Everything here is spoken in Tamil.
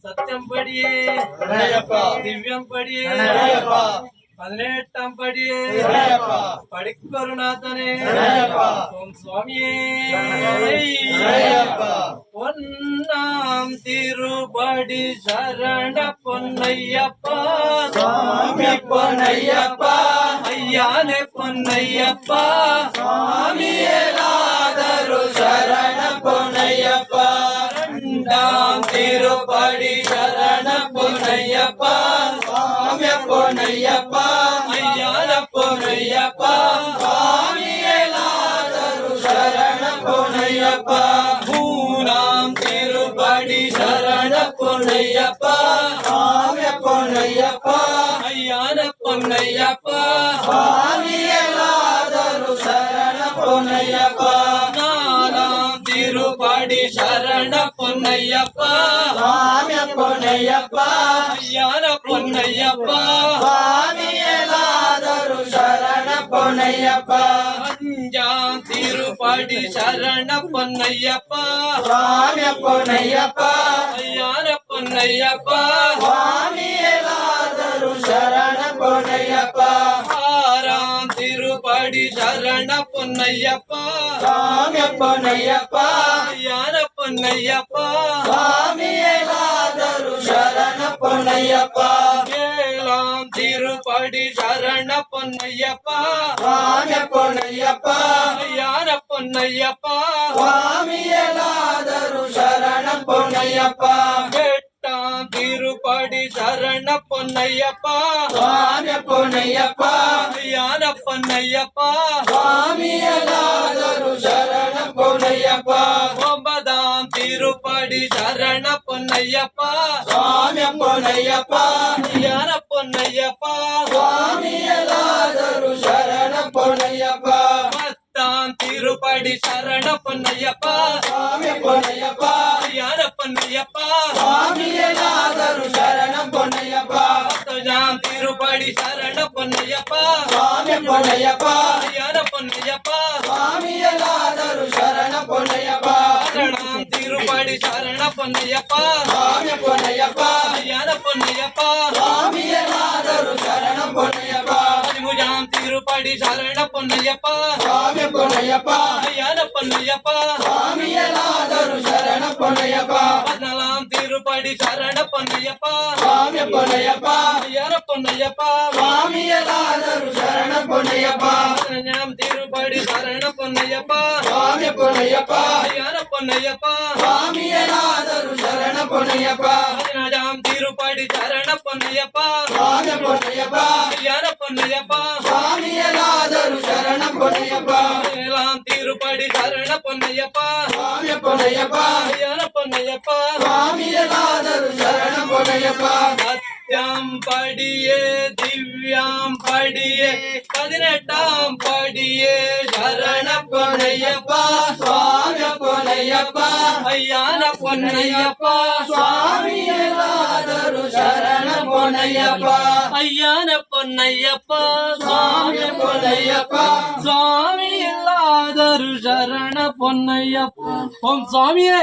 சத்தியம் படியே திவ்யம் படியே 18ஆம் படியே படிக்கருநாதனே ஓம் சுவாமியே பொன்னாம் திருபடி சரண பொன்னையப்பா சுவாமி பொன்னையப்பா ஐயானே பொன்னையப்பா சுவாமியேலாதரு சரண பொன்னையப்பா இரண்டாம் திருப்படி சரண பொன்னையப்பா சுவாமி பொன்னையப்பா ஐயான பொன்னையப்பா சுவாமியேலாதரு சரண பொன்னையப்பா மூணாம் திருப்படி சரண பொன்னையப்பா சுவாமி பொன்னையப்பா ஐயான பொன்னையப்பா சுவாமியேலாதரு சரண பொன்னையப்பா நாலாம் திருப்படி சரண பொன்னையப்பா சுவாமி பொன்னையப்பா ஐயான பொன்னையப்பா சுவாமியேலாதரு சரண பொன்னையப்பா அஞ்சாம் திருப்படி சரண பொன்னையப்பா சுவாமி பொன்னையப்பா ஐயான பொன்னையப்பா சுவாமியேலாதரு சரண பொன்னையப்பா ஆறாம் திருப்படி சரண பொன்னையப்பா சுவாமி பொன்னையப்பா ஐயான பொன்னையப்பா சுவாமியேலாதரு சரண பொன்னையப்பா ஏழாம் திருப்படி சரண பொன்னையப்பா சுவாமி பொன்னையப்பா ஐயான பொன்னையப்பா சுவாமியேலாதரு சரண பொன்னையப்பா எட்டாம் திருப்படி சரண பொன்னையப்பா சுவாமி பொன்னையப்பா ஐயான பொன்னையப்பா சுவாமியேலாதரு சரண பொன்னையப்பா ஒன்பதாம் திருப்படி சரண பொன்னையப்பா சுவாமி பொன்னையப்பா ஐயான பொன்னையப்பா சுவாமியேலாதரு சரண பொன்னையப்பா பத்தாம் திருப்படி சரண பொன்னையப்பா சுவாமி பொன்னையப்பா ஐயான பொன்னையப்பா சுவாமியேலாதரு சரண பொன்னையப்பா பத்தாம் திருப்படி சரண பொன்னையப்பா சுவாமி பொன்னையப்பா ஐயான பொன்னையப்பா சுவாமியேலாதரு சரண பொன்னையப்பா சரணாம் திருப்படி சரண பொன்னையப்பா சுவாமி பொன்னையப்பா ஐயான பொன்னையப்பா சுவாமியேலாதரு சரண பொன்னையப்பா பதிமூணாம் திருப்படி சரண பொன்னையப்பா சுவாமி பொன்னையப்பா ஐயான பொன்னையப்பா சுவாமியேலாதரு சரண பொன்னையப்பா பதினாலாம் திருப்படி சரண பொன்னையப்பா சுவாமி பொன்னையப்பா ஐயான பொன்னையப்பா சுவாமியேலாதரு சரண பொன்னையப்பா பதினஞ்சாம் திருப்படி சரண பொன்னையப்பா சுவாமி பொன்னையப்பா ஐயான பொன்னையப்பா சுவாமியேலாதரு சரண பொன்னையப்பா பதினாறாம் திருப்படி சரண பொன்னையப்பா சுவாமி பொன்னையப்பா ஐயான பொன்னையப்பா சுவாமியேலாதரு சரண பொன்னையப்பா பதினேழாம் திருப்படி சரண பொன்னையப்பா சுவாமி பொன்னையப்பா ஐயான பொன்னையப்பா சுவாமியேலாதரு சரண பொன்னையப்பா சத்தியம் படியே திவ்யாம் படியே 18ஆம் படியே சரண பொன்னையப்பா சுவாமி பொன்னையப்பா ஐயான பொன்னையப்பா சுவாமியேலாதரு சரண பொன்னையப்பா ஐயான பொன்னையப்பா சுவாமி பொன்னையப்பா சுவாமி இல்லாதரு சரண பொன்னையப்பா ஓம் சுவாமியே